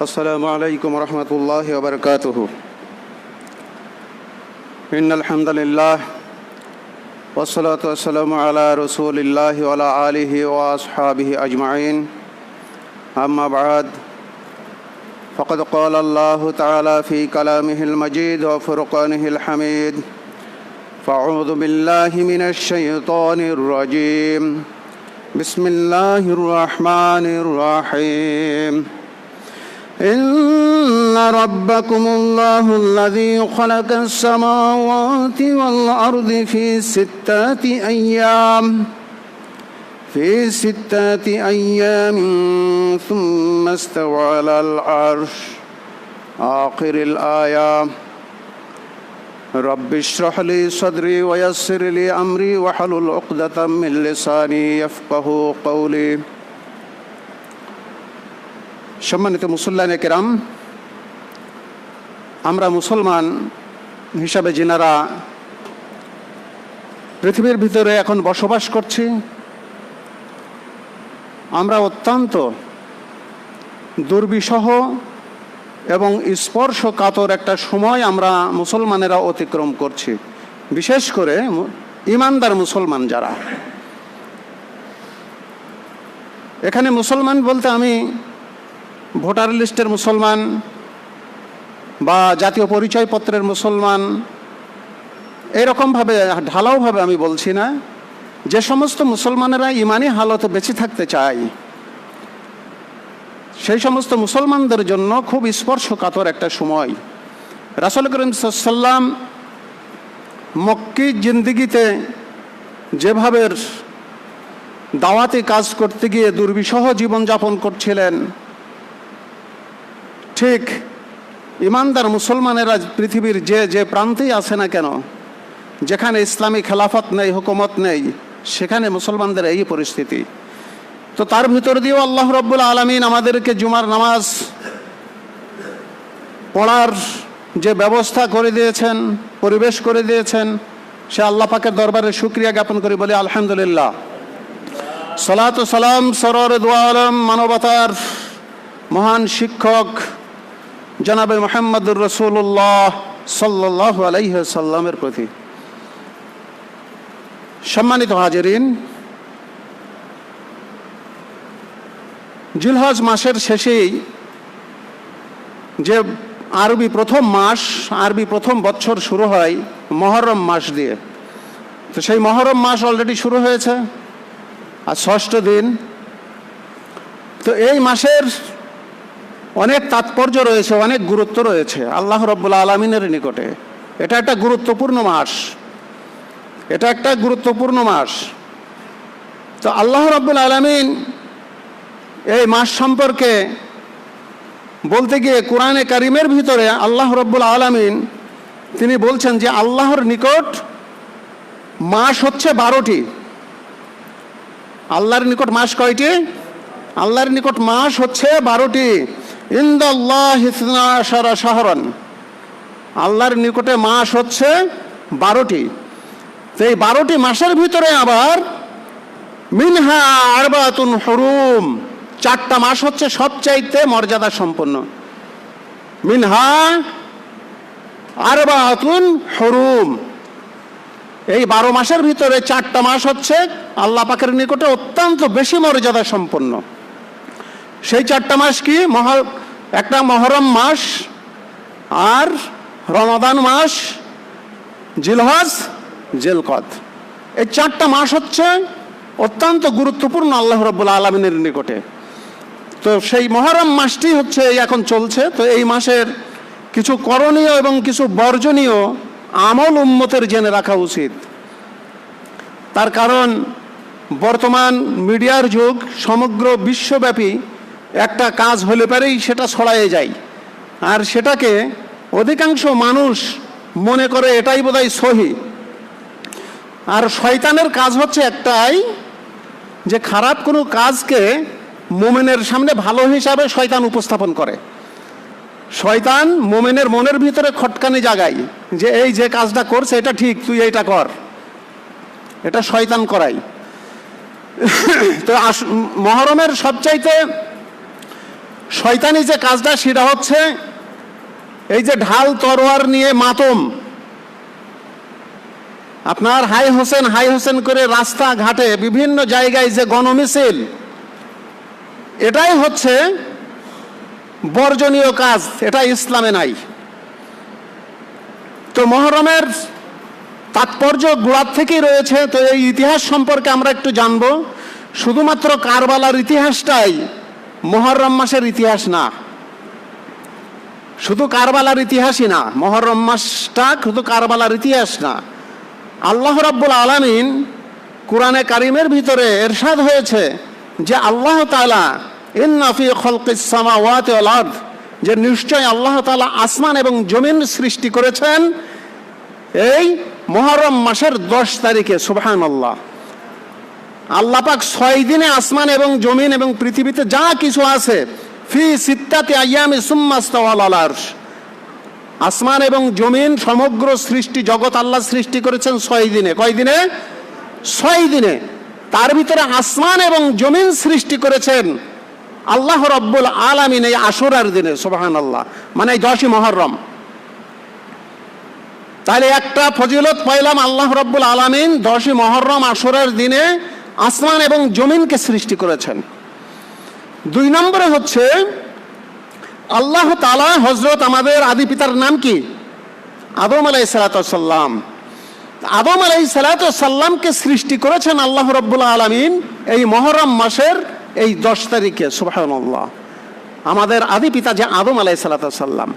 السلام عليكم ورحمة الله وبركاته. إن الحمد لله والصلاة والسلام على رسول الله وعلى آله وأصحابه أجمعين. أما بعد فقد قال الله تعالى في كلامه المجيد وفرقانه الحميد: فأعوذ بالله من الشيطان الرجيم. بسم الله الرحمن الرحيم. إن ربكم الله الذي خلق السماوات والأرض في ستة أيام ثم استوى على العرش. آخر الآية. رب اشرح لي صدري ويسر لي أمري واحلل عقدة من لساني يفقهوا قولي. সম্মানিত মুসল্লিয়ানে কেরাম, আমরা মুসলমান হিসাবে যিনারা পৃথিবীর ভিতরে এখন বসবাস করছি, আমরা অত্যন্ত দুর্বিষহ এবং স্পর্শকাতর একটা সময় আমরা মুসলমানেরা অতিক্রম করছি। বিশেষ করে ইমানদার মুসলমান যারা এখানে, মুসলমান বলতে আমি ভোটার লিস্টের মুসলমান বা জাতীয় পরিচয়পত্রের মুসলমান এইরকমভাবে ঢালাওভাবে আমি বলছি না। যে সমস্ত মুসলমানেরা ইমানি হালতে বেঁচে থাকতে চায়, সেই সমস্ত মুসলমানদের জন্য খুব স্পর্শকাতর একটা সময়। রাসূল করিম সাল্লাল্লাহু আলাইহি ওয়াসাল্লাম মক্কি জিন্দেগিতে যেভাবে দাওয়াতি কাজ করতে গিয়ে দুর্বিষহ জীবনযাপন করছিলেন, ঠিক ইমানদার মুসলমানেরা পৃথিবীর যে প্রান্তেই আছে না কেন, যেখানে ইসলামী খেলাফত নেই, হুকুমত নেই, সেখানে মুসলমানদের এই পরিস্থিতি। তো তার ভিতর দিয়েও আল্লাহ রাব্বুল আলামিন আমাদেরকে জুমার নামাজ পড়ার যে ব্যবস্থা করে দিয়েছেন, পরিবেশ করে দিয়েছেন, সে আল্লাহ পাকের দরবারে শুকরিয়া জ্ঞাপন করি, বলি আলহামদুলিল্লাহ। সালাত ও সালাম সরওয়ারে দু আলম, মানবতার মহান শিক্ষক জনাবে মুহাম্মদুর রাসূলুল্লাহ সাল্লাল্লাহু আলাইহি ওয়াসাল্লামের প্রতি। সম্মানিত হাজিরিন, জিলহজ মাসের শেষেই যে আরবি প্রথম মাস, আরবি প্রথম বছর শুরু হয় মহরম মাস দিয়ে। তো সেই মহরম মাস অলরেডি শুরু হয়েছে, আর ৬ষ্ঠ দিন। তো এই মাসের অনেক তাৎপর্য রয়েছে, অনেক গুরুত্ব রয়েছে আল্লাহ রাব্বুল আলামিনের নিকটে। এটা একটা গুরুত্বপূর্ণ মাস, এটা একটা গুরুত্বপূর্ণ মাস। তো আল্লাহ রাব্বুল আলামিন এই মাস সম্পর্কে বলতে গিয়ে কোরআনে কারিমের ভিতরে আল্লাহ রাব্বুল আলামিন তিনি বলছেন যে আল্লাহর নিকট মাস হচ্ছে 12টি। আল্লাহর নিকট মাস কয়টি? আল্লাহর নিকট মাস হচ্ছে 12টি। ইনদাল্লাহি 12 শাহরান, আল্লাহর নিকটে মাস হচ্ছে 12টি। তো এই 12টি মাসের ভিতরে আবার মিনহা আরবাতুন হুরুম, 4টা মাস হচ্ছে সবচাইতে মর্যাদা সম্পন্ন। মিনহা আরবাতুন হুরুম, এই 12 মাসের ভিতরে 4টা মাস হচ্ছে আল্লাহ পাকের নিকটে অত্যন্ত বেশি মর্যাদা সম্পন্ন। সেই 4টা মাস কি? একটা মহরম মাস, আর রমাদান মাস, জিলহজ, জিলকদ। এই 4টা মাস হচ্ছে অত্যন্ত গুরুত্বপূর্ণ আল্লাহ রাব্বুল আলামিনের নিকটে। তো সেই মহরম মাসটি হচ্ছে এখন চলছে। তো এই মাসের কিছু করণীয় এবং কিছু বর্জনীয় আমল উম্মতের জেনে রাখা উচিত। তার কারণ বর্তমান মিডিয়ার যুগ, সমগ্র বিশ্বব্যাপী একটা কাজ হলে পারেই সেটা ছড়ায়ে যায়, আর সেটাকে অধিকাংশ মানুষ মনে করে এটাই বোধহয় সহি। আর শয়তানের কাজ হচ্ছে একটাই, যে খারাপ কোনো কাজকে মুমিনের সামনে ভালো হিসাবে শয়তান উপস্থাপন করে। শয়তান মুমিনের মনের ভিতরে খটকানি জাগায় যে এই যে কাজটা করছে এটা ঠিক, তুই এইটা কর, এটা শয়তান করাই। তো মহরমের সবচাইতে শয়তানি যে কাজটা সেটা হচ্ছে এই যে ঢাল তরোয়ার নিয়ে মাতম, আপনার হাই হোসেন করে রাস্তাঘাটে বিভিন্ন জায়গায় যে গণমিছিল, এটাই হচ্ছে বর্জনীয় কাজ, এটা ইসলামে নাই। তো মুহররমের তাৎপর্য গোড়ার থেকেই রয়েছে। তো এই ইতিহাস সম্পর্কে আমরা একটু জানব। শুধুমাত্র কারবালার ইতিহাসটাই মুহররম মাসের ইতিহাস না, শুধু কারবালার ইতিহাসই না, মুহররম মাসটা শুধু কারবালার ইতিহাস না। আল্লাহ রাব্বুল আলামিন কুরআনে কারিমের ভিতরে ইরশাদ হয়েছে যে আল্লাহ তাআলা ইন্না ফি খালকিস সামাওয়াতি ওয়াল আরদ, যে নিশ্চয় আল্লাহ তাআলা আসমান এবং জমিন সৃষ্টি করেছেন এই মুহররম মাসের 10 তারিখে। সুবহানাল্লাহ। আল্লাহ পাক 6 দিনে আসমান এবং জমিন এবং পৃথিবীতে যা কিছু আছে, ফি সিত্তাতি আইয়ামি সুম্মা ইস্তাওয়া আলাল আরশ, আসমান এবং জমিন সমগ্র সৃষ্টি জগৎ আল্লাহ সৃষ্টি করেছেন 6 দিনে। কয় দিনে? 6 দিনে। তার ভিতরে আসমান এবং জমিন সৃষ্টি করেছেন আল্লাহ রাব্বুল আলামিন এই আশুরার দিনে। সুবহানাল্লাহ। মানে 10ই মুহররম। তাহলে একটা ফজিলত পাইলাম, আল্লাহ রাব্বুল আলামিন 10ই মুহররম আশুরার দিনে আসমান এবং জমিনকে সৃষ্টি করেছেন। 2 নম্বরে হচ্ছে আল্লাহ তাআলা হযরত আমাদের আদি পিতার নাম কি? আদম আলাইহিস সালাতু ওয়াস সালাম। আদম আলাইহিস সালাতু ওয়াস সালামকে সৃষ্টি করেছেন আল্লাহ রাব্বুল আলামিন এই মুহররম মাসের এই 10 তারিখে। সুবহানাল্লাহ। আমাদের আদি পিতা যে আদম আলাইহিস সালাতু ওয়াস সালাম,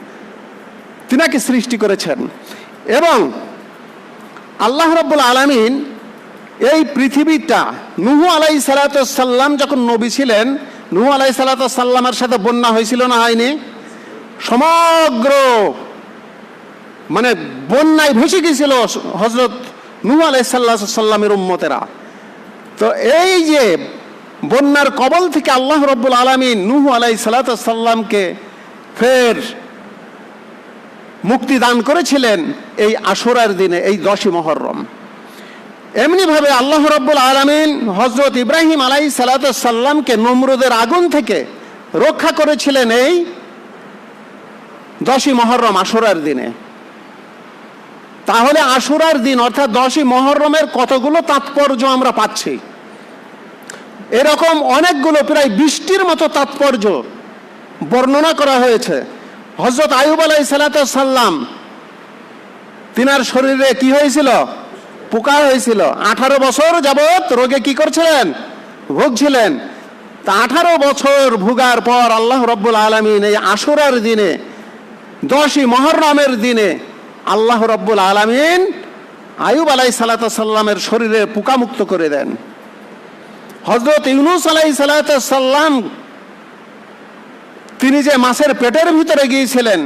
তিনাকে সৃষ্টি করেছেন। এবং আল্লাহ রাব্বুল আলামিন এই পৃথিবীটা, নূহ আলাইহিস সালাতু ওয়াস সালাম যখন নবী ছিলেন, নূহ আলাইহিস সালাতু ওয়াস সালামের সাথে বন্যা হয়েছিল না হয়নি? সমগ্র মানে বন্যায় ভেসে গিয়েছিল হযরত নূহ আলাইহিস সালামের উম্মতেরা। তো এই যে বন্যার কবল থেকে আল্লাহ রাব্বুল আলামিন নূহ আলাইহিস সালাতু ওয়াস সালামকে ফের মুক্তি দান করেছিলেন এই আশুরার দিনে, এই 10ই মুহররম। এমনিভাবে আল্লাহ রাব্বুল আলামিন হযরত ইব্রাহিম আলাইহিস সালাতু ওয়াস সালামকে নমরুদের আগুন থেকে রক্ষা করেছিলেন এই 10ই মুহররম আশুরার দিনে। তাহলে আশুরার দিন অর্থাৎ 10ই মুহররমের কতগুলো তাৎপর্য আমরা পাচ্ছি। এরকম অনেকগুলো, প্রায় 20টির মতো তাৎপর্য বর্ণনা করা হয়েছে। হযরত আইয়ুব আলাইহিস সালাতু ওয়াস সালাম, তিনার শরীরে কি হয়েছিল? পোকা হয়েছিল। 18 বছর যাবত রোগে কি করছিলেন? ভুগছিলেন। তা 18 বছর ভোগার পর আল্লাহ রাব্বুল আলামিন এই আশুরার দিনে, 10ই মুহররমের দিনে আল্লাহ রাব্বুল আলামিন আইয়ুব আলাইহিস সালাতু ওয়াস সালামের শরীরে পোকা মুক্ত করে দেন। হযরত ইউনূস আলাইহিস সালাতু ওয়াস সালাম, তিনি যে মাছের পেটের ভিতরে গিয়েছিলেন,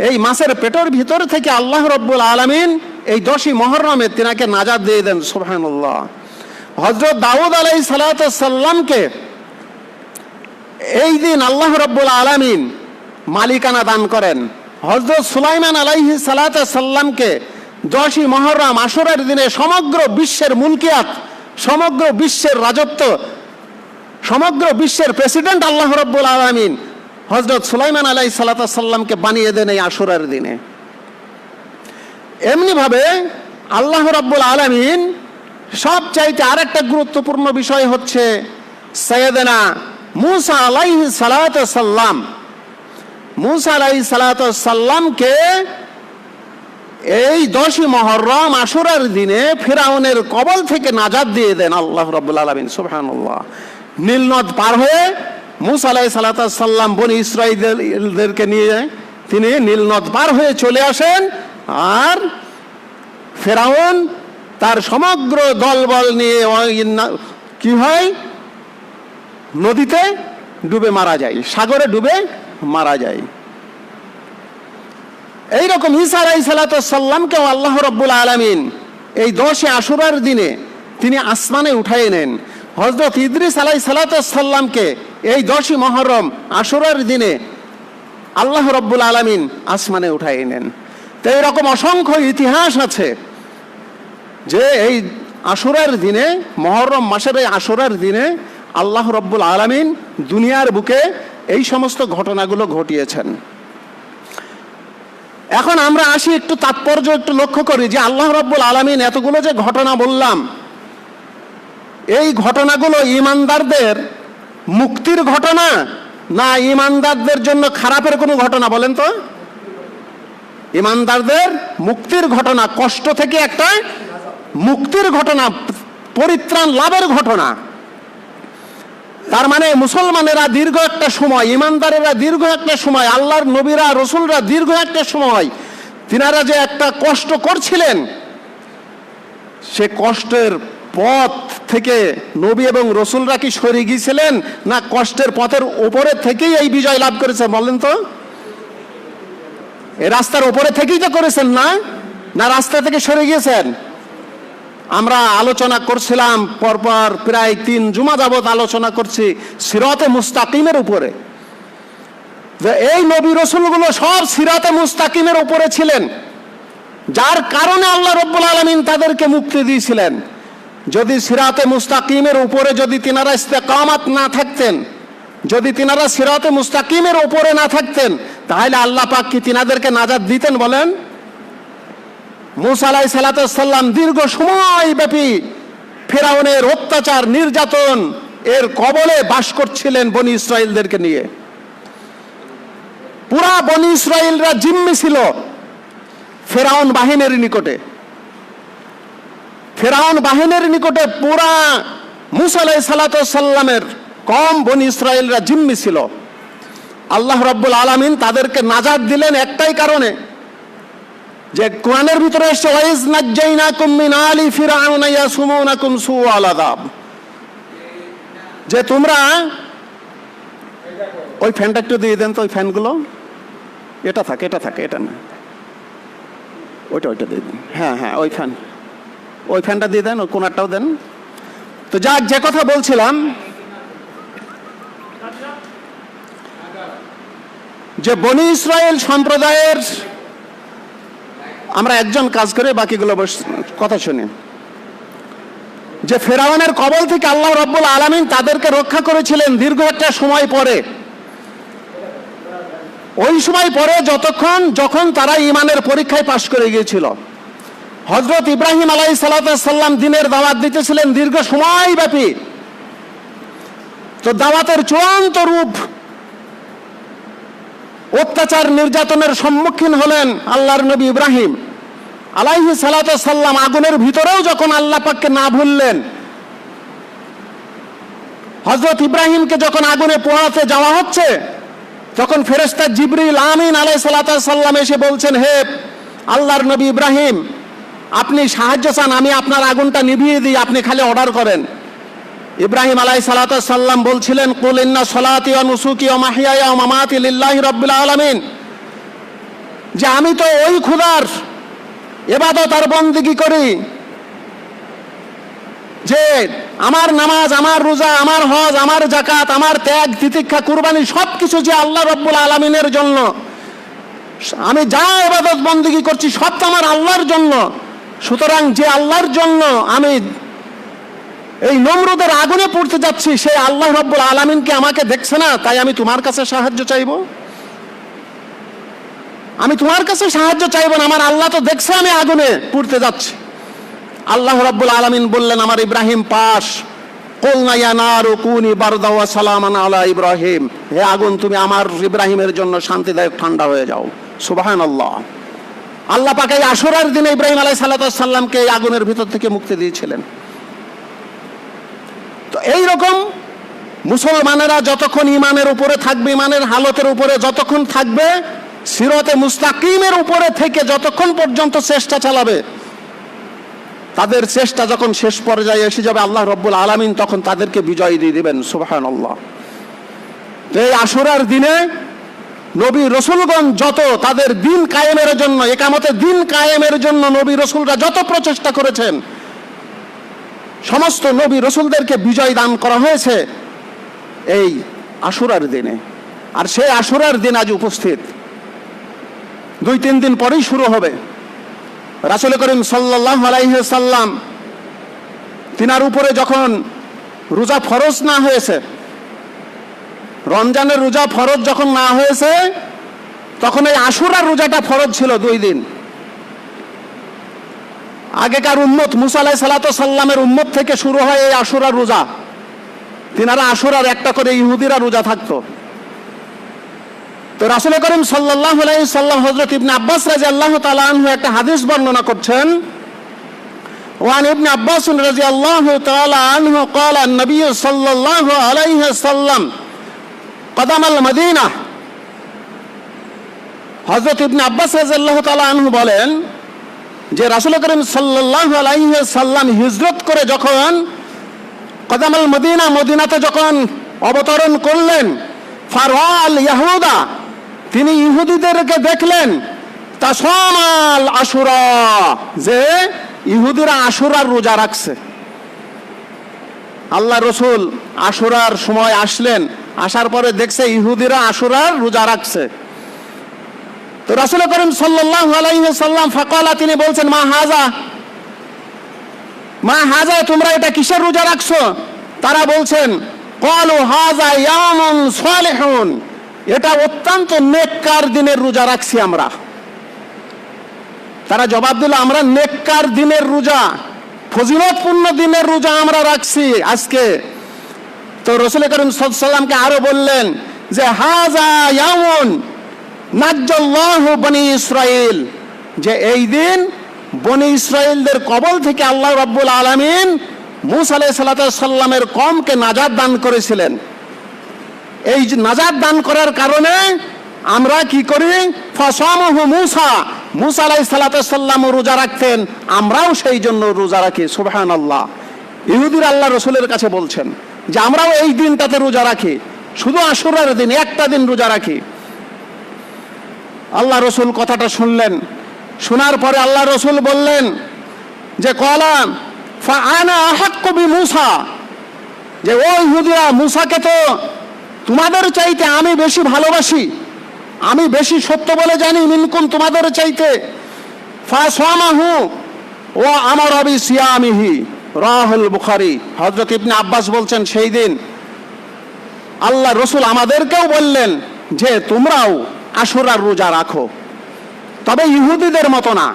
এই মাছের পেটের ভিতর থেকে আল্লাহ রাব্বুল আলামিন এই 10ই মুহররমে তিনাকে নাজাত দিয়ে দেন। সুবহানাল্লাহ। হযরত দাউদ আলাইহিস সালাতু ওয়াস সালামকে এই দিন আল্লাহ রাব্বুল আলামিন মালিকানা দান করেন। হযরত সুলাইমান আলাইহিস সালাতু ওয়াস সালামকে 10ই মুহররম আশুরার দিনে সমগ্র বিশ্বের মুলকিয়াত, সমগ্র বিশ্বের রাজত্ব, সমগ্র বিশ্বের প্রেসিডেন্ট আল্লাহ রাব্বুল আলামিন হযরত সুলাইমান আলাইহিস সালাতু ওয়াস সালামকে বানিয়ে দেন এই আশুরার দিনে। এমনিভাবে আল্লাহ রাব্বুল আলামিন সবচাইতে আরেকটা গুরুত্বপূর্ণ বিষয় হচ্ছে সাইয়েদনা মূসা আলাইহিস সালাতু ওয়াস সালাম। মূসা আলাইহিস সালাতু ওয়াস সালামকে এই 10ই মুহররম আশুরার দিনে ফিরাউনের কবল থেকে নাজাত দিয়ে দেন আল্লাহ রাব্বুল আলামিন। সুবহানাল্লাহ। নীল নদ পার হয়ে মূসা আলাইহিস সালাতু ওয়াস সালাম বনি ইসরাঈলদেরকে নিয়ে তিনি নীল নদ পার হয়ে চলে আসেন, আর ফিরাউন তার সমগ্র দলবল নিয়ে কি হয়? নদীতে ডুবে মারা যায়, সাগরে ডুবে মারা যায়। এইরকম ঈসা আলাইহিস সালাতু ওয়াস সালামকেও আল্লাহ রাব্বুল আলামিন এই 10ই আশুরার দিনে তিনি আসমানে উঠায় নেন। হযরত ইদ্রিস আলাইহিস সালাতু ওয়াস সালামকে এই 10ই মুহররম আশুরার দিনে আল্লাহ রাব্বুল আলামিন আসমানে উঠায় নেন। তো এইরকম অসংখ্য ইতিহাস আছে যে এই আশুরার দিনে, মুহররম মাসের এই আশুরার দিনে আল্লাহ রাব্বুল আলামিন দুনিয়ার বুকে এই সমস্ত ঘটনাগুলো ঘটিয়েছেন। এখন আমরা আসি একটু তাৎপর্য একটু লক্ষ্য করি যে আল্লাহ রাব্বুল আলামিন এতগুলো যে ঘটনা বললাম, এই ঘটনাগুলো ঈমানদারদের মুক্তির ঘটনা না ঈমানদারদের জন্য খারাপের কোনো ঘটনা? বলেন তো। ঈমানদারদের মুক্তির ঘটনা, কষ্ট থেকে একটা মুক্তির ঘটনা, পরিত্রাণ লাভের ঘটনা। তার মানে মুসলমানেরা দীর্ঘ একটা সময়, ঈমানদারেরা দীর্ঘ একটা সময়, আল্লাহর নবীরা রসুলরা দীর্ঘ একটা সময় তিনারা যে একটা কষ্ট করছিলেন, সে কষ্টের পথ থেকে নবী এবং রসুলরা কি সরে গিয়েছিলেন না কষ্টের পথের উপরে থেকেই এই বিজয় লাভ করেছে? বলেন তো। এই রাস্তার উপরে থেকেই তো করেছেন, না না রাস্তা থেকে সরে গিয়েছেন? আমরা আলোচনা করছিলাম পরপর প্রায় 3 জুমা যাবত আলোচনা করছি সিরাতে মুস্তাকিমের উপরে, যে এই নবী রসুলগুলো সব সিরাতে মুস্তাকিমের উপরে ছিলেন, যার কারণে আল্লাহ রাব্বুল আলামিন তাদেরকে মুক্তি দিয়েছিলেন। যদি সিরাতে মুস্তাকিমের উপরে যদি তিনারা ইস্তেকামাত না থাকতেন, যদি তিনারা সিরাতে মুস্তাকিমের উপরে না থাকতেন, তাহলে আল্লাহ পাক কি তিনাদেরকে নাজাত দিতেন? বলেন। মূসা আলাইহিস সালাম দীর্ঘ সময় ব্যাপী ফিরআউনের অত্যাচার নির্যাতন এর কবলে বাস করছিলেন বনি ইসরাইলদেরকে নিয়ে। পুরা বনি ইসরাইলরা জিম্মি ছিল ফিরআউন বাহিনীর নিকটে। ফিরআউন বাহিনীর নিকটে পুরা মূসা আলাইহিস সালামের কম বনি ইসরাইলরা জিম্মি ছিল। আল্লাহ রাব্বুল আলামিন তাদেরকে নাজাত দিলেন একটাই কারণে, যে কোরআনের ভিতরে এসে ওয়াইজ নাজ্জাইনাকুম মিন আলি ফিরআউনা ইয়াসুমুনাকুম সুআল আযাব, যে তোমরা ওই ফ্যানটা একটু দিয়ে দেন তো, ওই ফ্যানগুলো, এটা থাকে এটা না, ওইটা দিয়ে দেন। হ্যাঁ ওই ফ্যানটা দিয়ে দেন, ওই কোনারটাও দেন। তো যাক, যে কথা বলছিলাম, যে বনি ইসরাইল সম্প্রদায়ের আমরা একজন কাজ করে বাকিগুলো কথা শুনি, যে ফিরআউনের কবল থেকে আল্লাহ রাব্বুল আলামিন তাদেরকে রক্ষা করেছিলেন দীর্ঘ একটা সময় পরে। ওই সময় পরে যখন তারা ঈমানের পরীক্ষায় পাশ করে গিয়েছিল, হযরত ইব্রাহিম আলাইহিস সালাম দিনের দাওয়াত দিতেছিলেন দীর্ঘ সময় ব্যাপী। তো দাওয়াতের চূড়ান্ত রূপ অত্যাচার নির্যাতনের সম্মুখীন হলেন আল্লাহর নবী ইব্রাহিম আলাইহিস সালাম। আগুনের ভিতরেও যখন আল্লাহ পাককে না ভুললেন, হযরত ইব্রাহিমকে যখন আগুনে পোড়াতে যাওয়া হচ্ছে, তখন ফেরেশতা জিবরিল আমিন আলাইহিস সালাম এসে বলছেন, হে আল্লাহর নবী ইব্রাহিম, আপনি সাহায্য চান, আমি আপনার আগুনটা নিভিয়ে দিই, আপনি খালি অর্ডার করেন। ইব্রাহিম আলাইহিস সালাম বলছিলেন, কুল ইন্না সলাতি ওয়া নুসুকি ওয়া মাহইয়ায়া ওয়া মামাতি লিল্লাহি রাব্বিল আলামিন, যে আমি তো ওই খোদার ইবাদত আর বন্দেগী করি, যে আমার নামাজ, আমার রোজা, আমার হজ, আমার যাকাত, আমার ত্যাগ তিতিক্ষা কুরবানি সবকিছু যে আল্লাহ রাব্বুল আলামিনের জন্য, আমি যা ইবাদত বন্দেগী করছি সব তো আমার আল্লাহর জন্য। সুতরাং যে আল্লাহর জন্য আমি এই নমরুদের আগুনে পড়তে যাচ্ছি, সেই আল্লাহ রাব্বুল আলামিন কি আমাকে দেখছে না? তাই আমি তোমার কাছে সাহায্য চাইব? আমি তোমার কাছে সাহায্য চাইব না, আমার আল্লাহ তো দেখছে আমি আগুনে পড়তে যাচ্ছি। আল্লাহ রাব্বুল আলামিন বললেন, আমার ইব্রাহিম পাস, কুলনা ইয়া নারু কুনি বারদা ওয়া সালামান আলা ইব্রাহিম, হে আগুন তুমি আমার ইব্রাহিমের জন্য শান্তিদায়ক ঠান্ডা হয়ে যাও। সুবহানাল্লাহ। আল্লাহ পাক এই আশুরার দিনে ইব্রাহিম আলাইহিস সালামকে এই আগুনের ভিতর থেকে মুক্তি দিয়েছিলেন। তো এইরকম মুসলমানেরা যতক্ষণ ঈমানের উপরে থাকবে, ঈমানের হালতের উপরে যতক্ষণ থাকবে, সিরাতে মুস্তাকিমের উপরে থেকে যতক্ষণ পর্যন্ত চেষ্টা চালাবে, তাদের চেষ্টা যখন শেষ পর্যায়ে এসে যাবে, আল্লাহ রাব্বুল আলামিন তখন তাদেরকে বিজয় দিয়ে দিবেন। সুবহানাল্লাহ। এই আশুরার দিনে নবী রসুলগণ যত তাদের দিন কায়েমের জন্য, ইকামতে দিন কায়েমের জন্য নবী রসুলরা যত প্রচেষ্টা করেছেন, সমস্ত নবী রসুলদেরকে বিজয় দান করা হয়েছে এই আশুরার দিনে। আর সেই আশুরার দিন আজ উপস্থিত, 2-3 দিন পরেই শুরু হবে। রাসূল করিম সাল্লাল্লাহু আলাইহি ওয়াসাল্লাম তিনার উপরে যখন রোজা ফরজ না হয়েছে, রমজানের রোজা ফরজ যখন না হয়েছে তখন এই আশুরার রোজাটা ফরজ ছিল 2 দিন। আগেকার উম্মত মুসা আলাইহিস সালামের উম্মত থেকে শুরু হয় এই আশুরার রোজা। তিনারা আশুরার একটা করে ইহুদিরা রোজা থাকতো। তো রাসূল করিম সাল্লাল্লাহু আলাইহি সাল্লাম হযরত ইবনে আব্বাস রাদিয়াল্লাহু তাআলা আনহু একটা হাদিস বর্ণনা করছেন। ওয়ান ইবনে আব্বাস রাদিয়াল্লাহু তাআলা আনহু قال النبي صلى الله عليه وسلم قدم المدينة। হযরত ইবনে আব্বাস রাদিয়াল্লাহু তাআলা আনহু বলেন যে রাসূল করিম সাল্লাল্লাহু আলাইহি সাল্লাম হিজরত করে যখন কদামাল মদিনা, মদিনাতে যখন অবতরণ করলেন, ফারওয়াল ইয়াহুদা, তিনি ইহুদিদেরকে দেখলেন তাসামাল আশুরা, যে ইহুদিরা আশুরার রোজা রাখছে। আল্লাহ রসুল আশুরার সময় আসলেন, আসার পরে দেখছে ইহুদিরা আশুরার রোজা রাখছে। তো রাসূল করিম সাল্লাল্লাহু আলাইহি সাল্লাম ফাকালা, তিনি বলছেন মা হাজা, মা হাজা, তোমরা এটা কিসের রোজা রাখছো? তারা বলছেন ক্বালু হাজা ইয়ামুন সালিহুন, এটা অত্যন্ত নেককার দিনের রোজা রাখছি আমরা। তারা জবাব দিল আমরা নেককার দিনের রোজা, ফজিলতপূর্ণ দিনের রোজা আমরা রাখছি আজকে। তো রাসূল করিম সাল্লাল্লাহু আলাইহি সাল্লামকে আরো বললেন যে হাজা ইয়ামুন নাজ্জাল্লাহু বনি ইসরাইল, যে এই দিন বনি ইসরাইলদের কবল থেকে আল্লাহ রাব্বুল আলামিন মুসা আলাইহিস সালামের কওমকে নাজাত দান করেছিলেন। এই নাজাত দান করার কারণে আমরা কি করি? ফাসামাহু মুসা, মুসা আলাইহিস সালাম রোজা রাখতেন, আমরাও সেই জন্য রোজা রাখি। সুবহানাল্লাহ। ইহুদিরা আল্লাহ রসুলের কাছে বলছেন যে আমরাও এই দিনটাতে রোজা রাখি, শুধু আশুরার দিন একটা দিন রোজা রাখি। আল্লাহ রসুল কথাটা শুনলেন, শোনার পরে আল্লাহ রসুল বললেন যে ক্বালা ফাআনা আহাক্কু বিমূসা, যে ও ইহুদিরা, মুসাকে তো তোমাদের চাইতে আমি বেশি ভালোবাসি, আমি বেশি সত্য বলে জানি মিনকুম, তোমাদের চাইতে। ফাসামাহু ওয়া আমারা বিসিয়ামিহি, রাহুল বুখারী। হযরত ইবনে আব্বাস বলছেন সেই দিন আল্লাহ রসুল আমাদেরকেও বললেন যে তোমরাও আশুরার রোজা রাখো, তবে ইহুদিদের মতো না,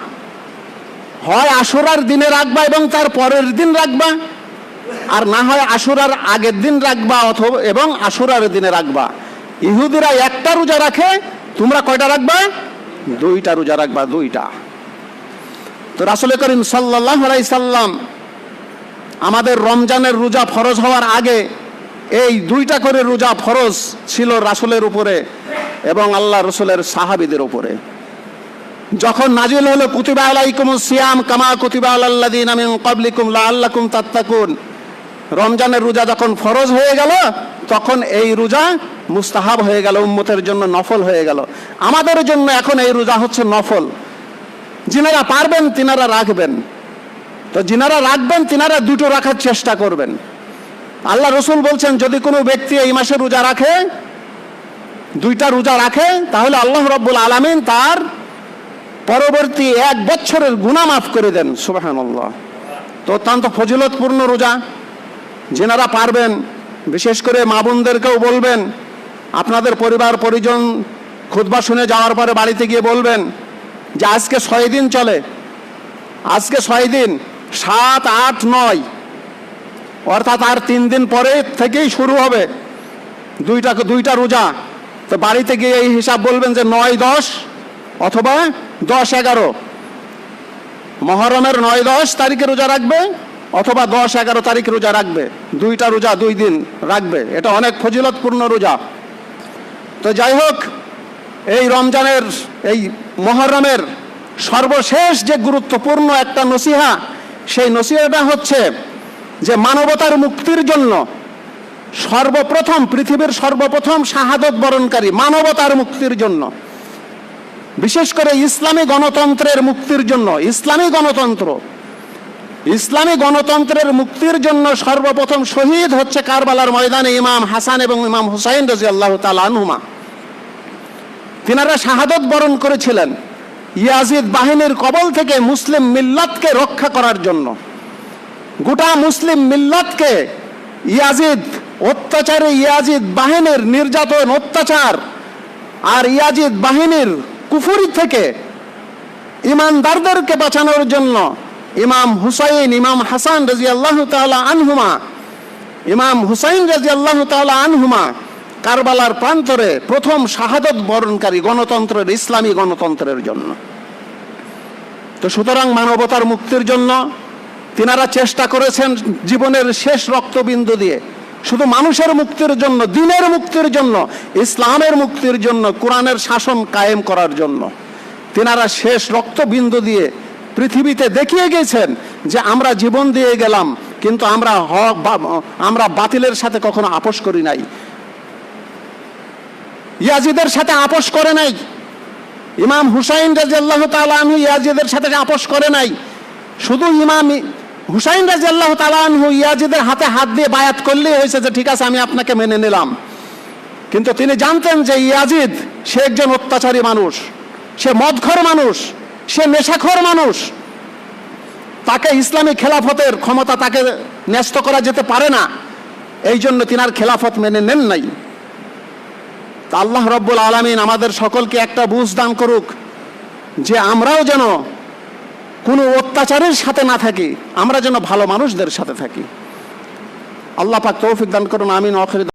হয় আশুরার দিনে রাখবা এবং তার পরের দিন রাখবা, আর না হয় আশুরার আগের দিন রাখবা অথবা এবং আশুরার দিনে রাখবা। ইহুদিরা একটা রোজা রাখে, তোমরা কয়টা রাখবা? 2টা রোজা রাখবা, 2টা। তো রাসূল করিম সাল্লাল্লাহু আলাইহি সাল্লাম আমাদের রমজানের রোজা ফরজ হওয়ার আগে এই 2টা করে রোজা ফরজ ছিল রাসূলের উপরে এবং আল্লাহ রসুলের সাহাবীদের উপরে। যখন নাজিল হলো কুতিবা আলাইকুমুস সিয়াম কামা কুতিবা আলাল্লাযিনা মিন ক্বাবলিকুম লাআল্লাকুম তাত্তাকুন, রমজানের রোজা যখন ফরজ হয়ে গেল তখন এই রোজা মুস্তাহাব হয়ে গেল, উম্মতের জন্য নফল হয়ে গেল। আমাদের জন্য এখন এই রোজা হচ্ছে নফল। যিনারা পারবেন তিনারা রাখবেন, তো যিনারা রাখবেন তিনারা 2টো রাখার চেষ্টা করবেন। আল্লাহ রসুল বলছেন যদি কোনো ব্যক্তি এই মাসে রোজা রাখে, 2টা রোজা রাখে, তাহলে আল্লাহ রাব্বুল আলামিন তার পরবর্তী 1 বছরের গুনাহ মাফ করে দেন। সুবহানাল্লাহ। তো অত্যন্ত ফজিলতপূর্ণ রোজা। যিনারা পারবেন বিশেষ করে মা বোনদেরকেও বলবেন, আপনাদের পরিবার পরিজন খুতবা শুনে যাওয়ার পরে বাড়িতে গিয়ে বলবেন যে আজকে 6 দিন চলে, আজকে 6 দিন, 7, 8, 9, অর্থাৎ আর 3 দিন পরে থেকেই শুরু হবে 2টা রোজা। তো বাড়িতে গিয়ে এই হিসাব বলবেন যে 9, 10 অথবা 10, 11 মহরমের 9, 10 তারিখে রোজা রাখবে অথবা 10, 11 তারিখে রোজা রাখবে। 2টা রোজা 2 দিন রাখবে, এটা অনেক ফজিলতপূর্ণ রোজা। তো যাই হোক, এই রমজানের এই মহরমের সর্বশেষ যে গুরুত্বপূর্ণ একটা নসিহা, সেই নসিহাটা হচ্ছে যে মানবতার মুক্তির জন্য সর্বপ্রথম, পৃথিবীর সর্বপ্রথম শাহাদত বরণকারী, মানবতার মুক্তির জন্য, বিশেষ করে ইসলামী গণতন্ত্রের মুক্তির জন্য, ইসলামী গণতন্ত্রের মুক্তির জন্য সর্বপ্রথম শহীদ হচ্ছে কারবালার ময়দানে ইমাম হাসান এবং ইমাম হুসাইন রাদিয়াল্লাহু তাআলা আনহুমা। তিনারা শাহাদত বরণ করেছিলেন ইয়াজিদ বাহিনীর কবল থেকে মুসলিম মিল্লাতকে রক্ষা করার জন্য। গোটা মুসলিম মিল্লাতকে ইয়াজিদ অত্যাচারে ইয়াজিদ বাহিনীর নির্যাতন অত্যাচার আর ইয়াজিদ বাহিনীর কুফরি থেকে ইমানদারদেরকে বাঁচানোর জন্য ইমাম হুসাইন, ইমাম হাসান রাদিয়াল্লাহু তাআলা আনহুমা, ইমাম হুসাইন রাদিয়াল্লাহু তাআলা আনহুমা কারবালার প্রান্তরে প্রথম শাহাদত বরণকারী গণতন্ত্রের, ইসলামী গণতন্ত্রের জন্য। তো সুতরাং মানবতার মুক্তির জন্য তিনারা চেষ্টা করেছেন জীবনের শেষ রক্তবিন্দু দিয়ে, শুধু মানুষের মুক্তির জন্য, দ্বীনের মুক্তির জন্য, ইসলামের মুক্তির জন্য, কোরআনের শাসন কায়েম করার জন্য তিনারা শেষ রক্তবিন্দু দিয়ে পৃথিবীতে দেখিয়ে গেছেন যে আমরা জীবন দিয়ে গেলাম, কিন্তু আমরা বাতিলের সাথে কখনো আপোষ করি নাই, ইয়াজিদের সাথে আপোষ করে নাই। ইমাম হুসাইন রাদিয়াল্লাহু তাআলা আনহু ইয়াজিদের সাথে আপোষ করে নাই। শুধু ইমাম হুসাইন রাদিয়াল্লাহু তাআলা আনহু ইয়াজিদের হাতে হাত দিয়ে বায়াত করলেই হয়েছে যে ঠিক আছে আমি আপনাকে মেনে নিলাম। কিন্তু তিনি জানতেন যে ইয়াজিদ সে একজন অত্যাচারী মানুষ, সে মদখোর মানুষ, সে নেশাখোর মানুষ, তাকে ইসলামী খেলাফতের ক্ষমতা তাকে ন্যস্ত করা যেতে পারে না, এই জন্য তিনার খেলাফত মেনে নেন নাই। তা আল্লাহ রব্বুল আলামিন আমাদের সকলকে একটা বুঝ দান করুক যে আমরাও যেন কোনো অত্যাচারের সাথে না থাকি, আমরা যেন ভালো মানুষদের সাথে থাকি। আল্লাহ পাক তৌফিক দান করুন, আমিন।